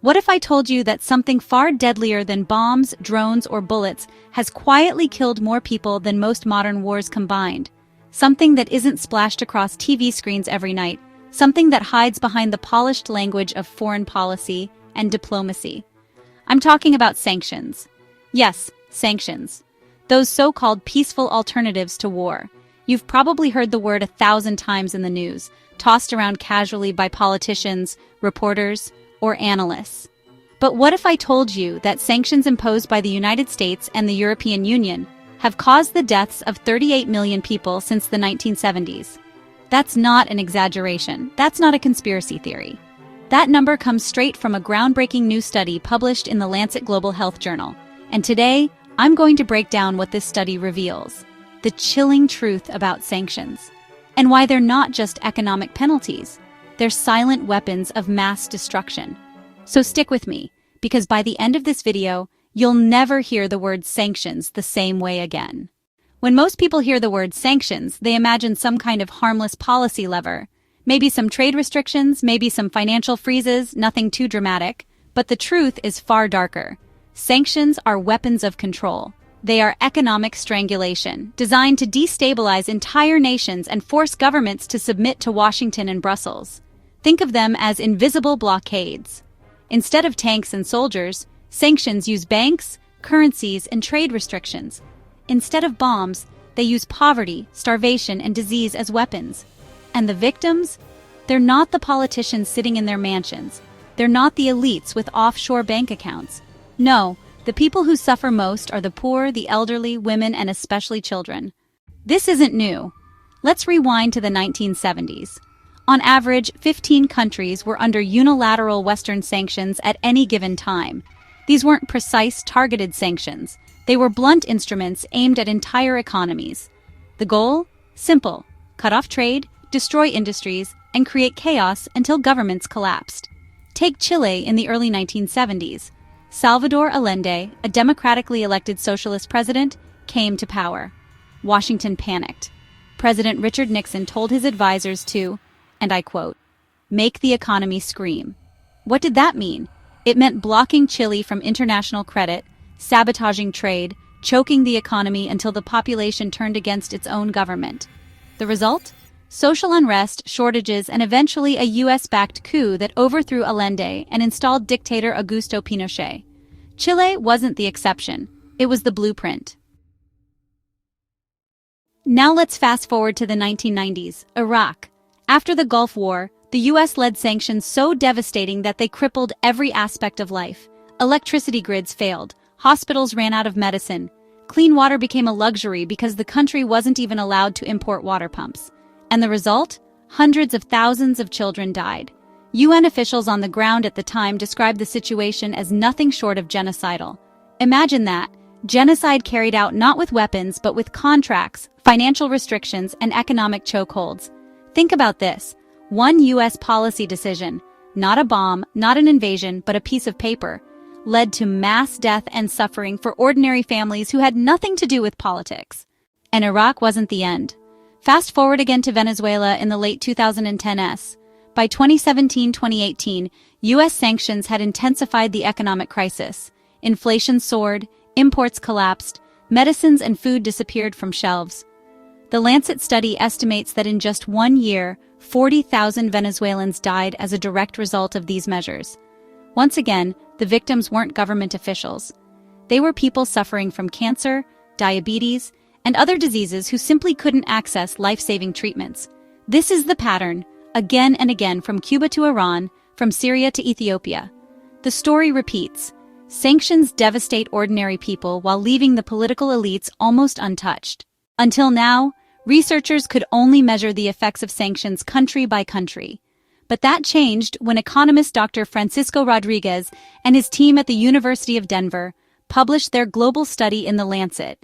What if I told you that something far deadlier than bombs, drones, or bullets has quietly killed more people than most modern wars combined? Something that isn't splashed across TV screens every night, something that hides behind the polished language of foreign policy and diplomacy. I'm talking about sanctions. Yes, sanctions. Those so-called peaceful alternatives to war. You've probably heard the word 1,000 times in the news, tossed around casually by politicians, reporters, or analysts. But what if I told you that sanctions imposed by the United States and the European Union have caused the deaths of 38 million people since the 1970s? That's not an exaggeration. That's not a conspiracy theory. That number comes straight from a groundbreaking new study published in the Lancet Global Health journal. And today, I'm going to break down what this study reveals, the chilling truth about sanctions, and why they're not just economic penalties. They're silent weapons of mass destruction. So stick with me, because by the end of this video, you'll never hear the word sanctions the same way again. When most people hear the word sanctions, they imagine some kind of harmless policy lever. Maybe some trade restrictions, maybe some financial freezes, nothing too dramatic. But the truth is far darker. Sanctions are weapons of control. They are economic strangulation, designed to destabilize entire nations and force governments to submit to Washington and Brussels. Think of them as invisible blockades. Instead of tanks and soldiers, sanctions use banks, currencies, and trade restrictions. Instead of bombs, they use poverty, starvation, and disease as weapons. And the victims? They're not the politicians sitting in their mansions. They're not the elites with offshore bank accounts. No, the people who suffer most are the poor, the elderly, women, and especially children. This isn't new. Let's rewind to the 1970s. On average, 15 countries were under unilateral Western sanctions at any given time. These weren't precise, targeted sanctions. They were blunt instruments aimed at entire economies. The goal? Simple. Cut off trade, destroy industries, and create chaos until governments collapsed. Take Chile in the early 1970s. Salvador Allende, a democratically elected socialist president, came to power. Washington panicked. President Richard Nixon told his advisors to, and I quote, "make the economy scream." What did that mean? It meant blocking Chile from international credit, sabotaging trade, choking the economy until the population turned against its own government. The result? Social unrest, shortages, and eventually a US-backed coup that overthrew Allende and installed dictator Augusto Pinochet. Chile wasn't the exception. It was the blueprint. Now let's fast forward to the 1990s, Iraq. After the Gulf War, the US led sanctions so devastating that they crippled every aspect of life. Electricity grids failed, hospitals ran out of medicine, clean water became a luxury because the country wasn't even allowed to import water pumps. And the result? Hundreds of thousands of children died. UN officials on the ground at the time described the situation as nothing short of genocidal. Imagine that. Genocide carried out not with weapons, but with contracts, financial restrictions, and economic chokeholds. Think about this. One US policy decision, not a bomb, not an invasion, but a piece of paper, led to mass death and suffering for ordinary families who had nothing to do with politics. And Iraq wasn't the end. Fast forward again to Venezuela in the late 2010s. By 2017-2018, U.S. sanctions had intensified the economic crisis. Inflation soared, imports collapsed, medicines and food disappeared from shelves. The Lancet study estimates that in just 1 year, 40,000 Venezuelans died as a direct result of these measures. Once again, the victims weren't government officials. They were people suffering from cancer, diabetes, and other diseases who simply couldn't access life-saving treatments. This is the pattern, again and again, from Cuba to Iran, from Syria to Ethiopia. The story repeats. Sanctions devastate ordinary people while leaving the political elites almost untouched. Until now, researchers could only measure the effects of sanctions country by country. But that changed when economist Dr. Francisco Rodriguez and his team at the University of Denver published their global study in The Lancet.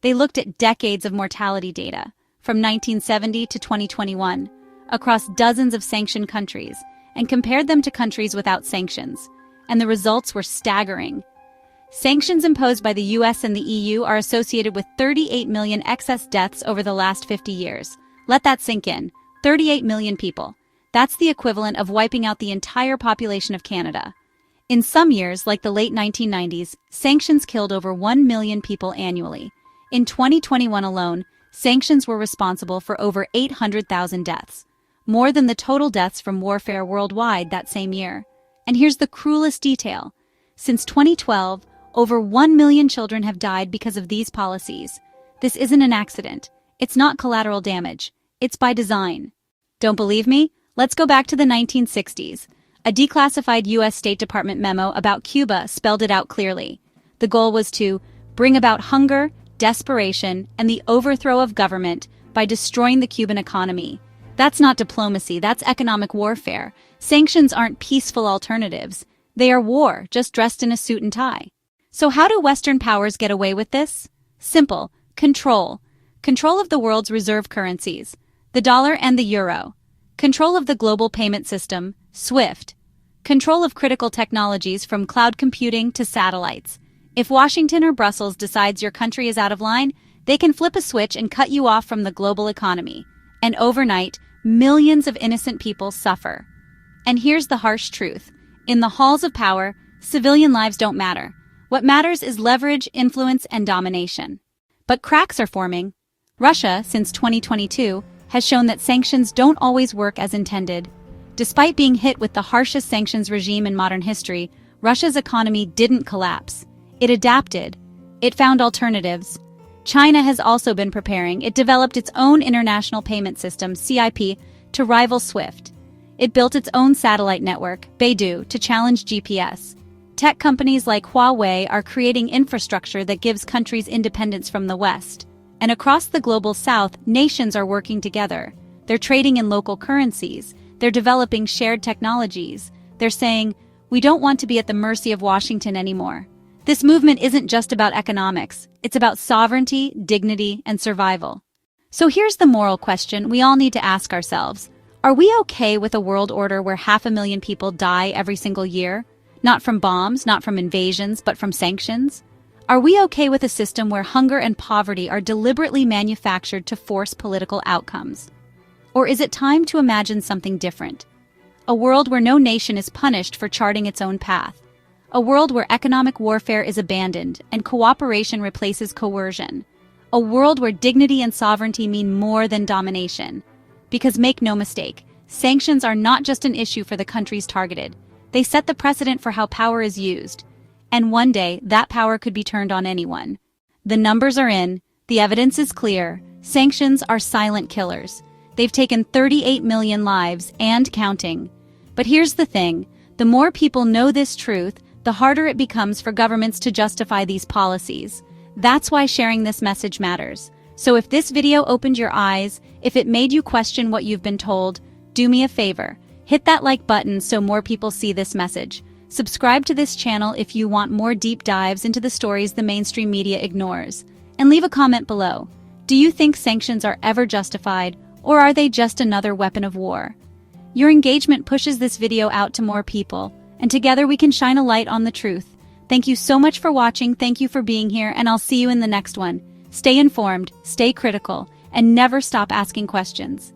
They looked at decades of mortality data, from 1970 to 2021, across dozens of sanctioned countries, and compared them to countries without sanctions. And the results were staggering. Sanctions imposed by the US and the EU are associated with 38 million excess deaths over the last 50 years. Let that sink in. 38 million people. That's the equivalent of wiping out the entire population of Canada. In some years, like the late 1990s, sanctions killed over 1 million people annually. In 2021 alone, sanctions were responsible for over 800,000 deaths, more than the total deaths from warfare worldwide that same year. And here's the cruelest detail. Since 2012, over 1 million children have died because of these policies. This isn't an accident. It's not collateral damage. It's by design. Don't believe me? Let's go back to the 1960s. A declassified U.S. State Department memo about Cuba spelled it out clearly. The goal was to bring about hunger, desperation, and the overthrow of government by destroying the Cuban economy. That's not diplomacy, that's economic warfare. Sanctions aren't peaceful alternatives. They are war, just dressed in a suit and tie. So how do Western powers get away with this? Simple. Control. Control of the world's reserve currencies, the dollar and the euro. Control of the global payment system, SWIFT. Control of critical technologies from cloud computing to satellites. If Washington or Brussels decides your country is out of line, they can flip a switch and cut you off from the global economy. And overnight, millions of innocent people suffer. And here's the harsh truth. In the halls of power, civilian lives don't matter. What matters is leverage, influence, and domination. But cracks are forming. Russia, since 2022, has shown that sanctions don't always work as intended. Despite being hit with the harshest sanctions regime in modern history, Russia's economy didn't collapse. It adapted. It found alternatives. China has also been preparing. It developed its own international payment system, CIP, to rival SWIFT. It built its own satellite network, Beidou, to challenge GPS. Tech companies like Huawei are creating infrastructure that gives countries independence from the West. And across the global south, nations are working together. They're trading in local currencies. They're developing shared technologies. They're saying, we don't want to be at the mercy of Washington anymore. This movement isn't just about economics. It's about sovereignty, dignity, and survival. So here's the moral question we all need to ask ourselves. Are we okay with a world order where 500,000 people die every single year? Not from bombs, not from invasions, but from sanctions? Are we okay with a system where hunger and poverty are deliberately manufactured to force political outcomes? Or is it time to imagine something different? A world where no nation is punished for charting its own path. A world where economic warfare is abandoned and cooperation replaces coercion. A world where dignity and sovereignty mean more than domination. Because make no mistake, sanctions are not just an issue for the countries targeted. They set the precedent for how power is used. And one day, that power could be turned on anyone. The numbers are in, the evidence is clear. Sanctions are silent killers. They've taken 38 million lives and counting. But here's the thing, the more people know this truth, the harder it becomes for governments to justify these policies. That's why sharing this message matters. So if this video opened your eyes, if it made you question what you've been told, do me a favor. Hit that like button so more people see this message. Subscribe to this channel if you want more deep dives into the stories the mainstream media ignores. And leave a comment below. Do you think sanctions are ever justified, or are they just another weapon of war? Your engagement pushes this video out to more people, and together we can shine a light on the truth. Thank you so much for watching, thank you for being here, and I'll see you in the next one. Stay informed, stay critical, and never stop asking questions.